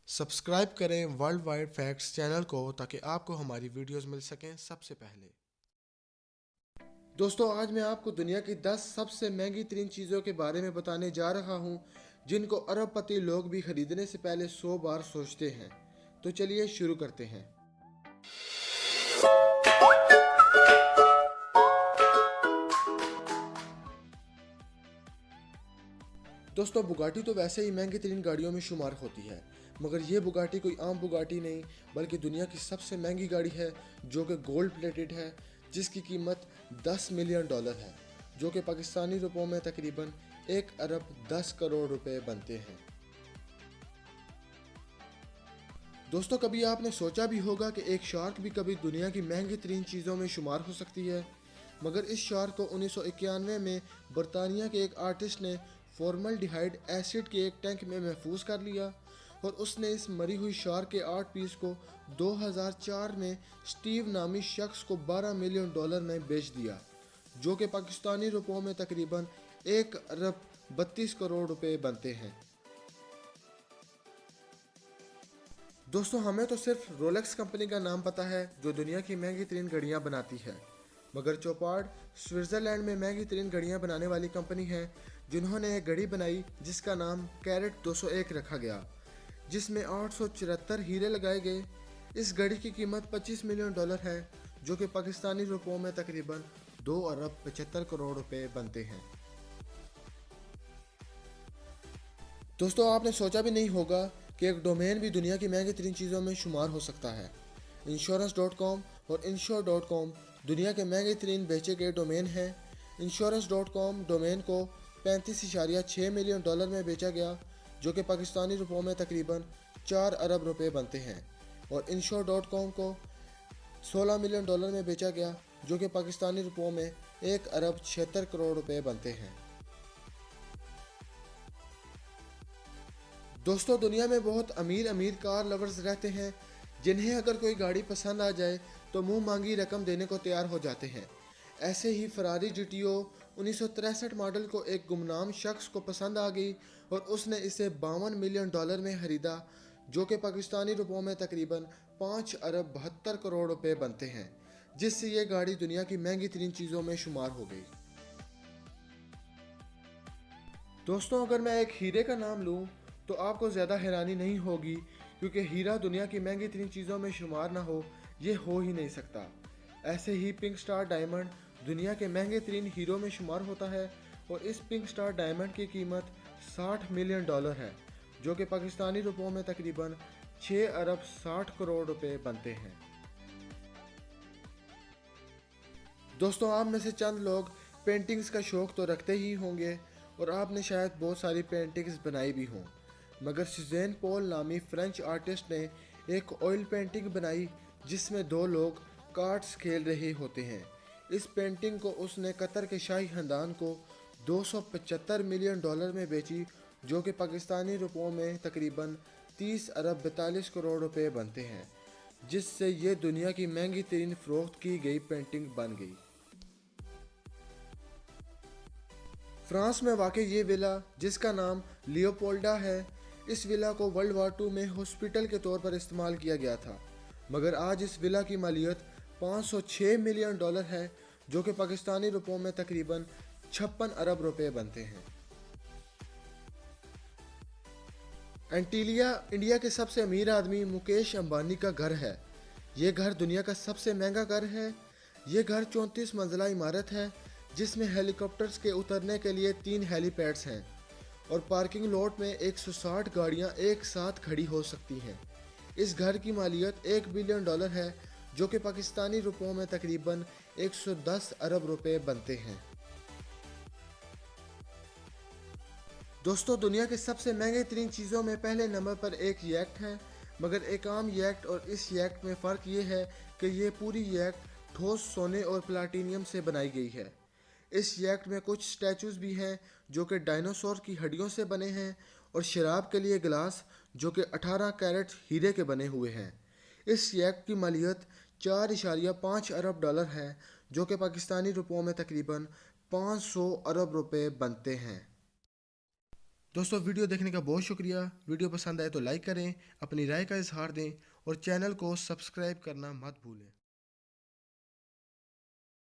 Subscribe करें world wide facts channel को ताकि आपको हमारी वीडियोस मिल सकें सबसे पहले। दोस्तों, आज मैं आपको दुनिया की 10 सबसे महंगी तरीन चीज़ों के बारे में बताने जा रहा हूं, जिनको अरबपति लोग भी खरीदने से पहले 100 बार सोचते हैं। तो चलिए शुरू करते हैं। दोस्तों, बुगाटी तो वैसे ही महंगी तरीन गाड़ियों में शुमार होती है, मगर ये बुगाटी कोई आम बुगाटी नहीं बल्कि दुनिया की सबसे महंगी गाड़ी है, जो कि गोल्ड प्लेटेड है, जिसकी कीमत $10 मिलियन है, जो कि पाकिस्तानी रुपयों में तकरीबन 1 अरब 10 करोड़ रुपए बनते हैं। दोस्तों, कभी आपने सोचा भी होगा कि एक शार्क भी कभी दुनिया की महंगी तरीन चीज़ों में शुमार हो सकती है, मगर इस शार्क को 1991 में बरतानिया के एक आर्टिस्ट ने फॉर्मल्डिहाइड एसिड के एक टैंक में महफूज कर लिया और उसने इस मरी हुई शार्क के आर्ट पीस को 2004 में स्टीव नामी शख्स को $12 मिलियन में बेच दिया, जो कि पाकिस्तानी रुपयों में तकरीबन 1 अरब 32 करोड़ रुपए बनते हैं। दोस्तों, हमें तो सिर्फ रोलेक्स कंपनी का नाम पता है, जो दुनिया की महंगी तरीन घड़ियाँ बनाती है, मगर चौपार्ड स्विट्ज़रलैंड में महंगी तरीन घड़ियाँ बनाने वाली कंपनी है, जिन्होंने एक घड़ी बनाई जिसका नाम कैरेट 201 रखा गया, जिसमें 874 हीरे लगाए गए। इस घड़ी की कीमत $25 मिलियन है, जो कि पाकिस्तानी रुपयों में तकरीबन 2 अरब 75 करोड़ रुपए बनते हैं। दोस्तों, आपने सोचा भी नहीं होगा कि एक डोमेन भी दुनिया की महंगी तरीन चीज़ों में शुमार हो सकता है। इंश्योरेंस.com और इंश्योर.com दुनिया के महंगे तरीन बेचे गए डोमेन हैं। इंश्योरेंस.com डोमेन को $35.6 मिलियन में बेचा गया, जो कि पाकिस्तानी रुपयों में तकरीबन 4 अरब रुपए बनते हैं, और इंश्योर.com को $16 मिलियन में बेचा गया, जो कि पाकिस्तानी रुपयों में 1 अरब 76 करोड़ रुपए बनते हैं। दोस्तों, दुनिया में बहुत अमीर अमीर कार लवर्स रहते हैं, जिन्हें अगर कोई गाड़ी पसंद आ जाए तो मुंह मांगी रकम देने को तैयार हो जाते हैं। ऐसे ही फरारी GTO 1963 मॉडल को एक गुमनाम शख्स को पसंद आ गई और उसने इसे $52 मिलियन में खरीदा, जो कि पाकिस्तानी रुपयों में तकरीबन 5 अरब 72 करोड़ रुपए बनते हैं, जिससे ये गाड़ी दुनिया की महंगी तरीन चीज़ों में शुमार हो गई। दोस्तों, अगर मैं एक हीरे का नाम लूँ तो आपको ज़्यादा हैरानी नहीं होगी, क्योंकि हीरा दुनिया की महंगी तरीन चीज़ों में शुमार ना हो, ये हो ही नहीं सकता। ऐसे ही पिंक स्टार डायमंड दुनिया के महंगे तरीन हीरो में शुमार होता है, और इस पिंक स्टार डायमंड की कीमत $60 मिलियन है, जो कि पाकिस्तानी रुपयों में तकरीबन 6 अरब 60 करोड़ रुपए बनते हैं। दोस्तों, आप में से चंद लोग पेंटिंग्स का शौक़ तो रखते ही होंगे और आपने शायद बहुत सारी पेंटिंग्स बनाई भी हों, मगर सुज़ैन पॉल नामी फ्रेंच आर्टिस्ट ने एक ऑयल पेंटिंग बनाई जिसमें दो लोग कार्ड्स खेल रहे होते हैं। इस पेंटिंग को उसने कतर के शाही खानदान को $275 मिलियन में बेची, जो कि पाकिस्तानी रुपयों में तकरीबन 30 अरब 42 करोड़ रुपए बनते हैं, जिससे ये दुनिया की महंगी तरीन फ़रोख्त की गई पेंटिंग बन गई। फ्रांस में वाक़ ये विला, जिसका नाम लियोपोल्डा है, इस विला को वर्ल्ड वार II में हॉस्पिटल के तौर पर इस्तेमाल किया गया था, मगर आज इस विला की मालियत $506 मिलियन है, जो कि पाकिस्तानी रुपयों में तकरीबन 56 अरब रुपए बनते हैं। एंटीलिया इंडिया के सबसे अमीर आदमी मुकेश अंबानी का घर है। ये घर दुनिया का सबसे महंगा घर है। ये घर 34 मंजिला इमारत है, जिसमें हेलीकॉप्टर्स के उतरने के लिए 3 हेलीपैड्स हैं, और पार्किंग लॉट में 160 गाड़ियां एक साथ खड़ी हो सकती हैं। इस घर की मालियत $1 बिलियन है, जो कि पाकिस्तानी रुपयों में तकरीबन 110 अरब रुपए बनते हैं। दोस्तों, दुनिया के सबसे महंगे तरीन चीज़ों में पहले नंबर पर एक यैक्ट है, मगर एक आम यैक्ट और इस यैक्ट में फ़र्क ये है कि ये पूरी यैक्ट ठोस सोने और प्लाटीनियम से बनाई गई है। इस यैक्ट में कुछ स्टैचूज़ भी हैं जो कि डायनासोर की हड्डियों से बने हैं, और शराब के लिए गिलास जो कि 18 कैरेट हीरे के बने हुए हैं। इस यैक्ट की मालियत $4.5 अरब है, जो कि पाकिस्तानी रुपयों में तकरीबन 500 अरब रुपए बनते हैं। दोस्तों वीडियो देखने का बहुत शुक्रिया। वीडियो पसंद आए तो लाइक करें, अपनी राय का इजहार दें और चैनल को सब्सक्राइब करना मत भूलें।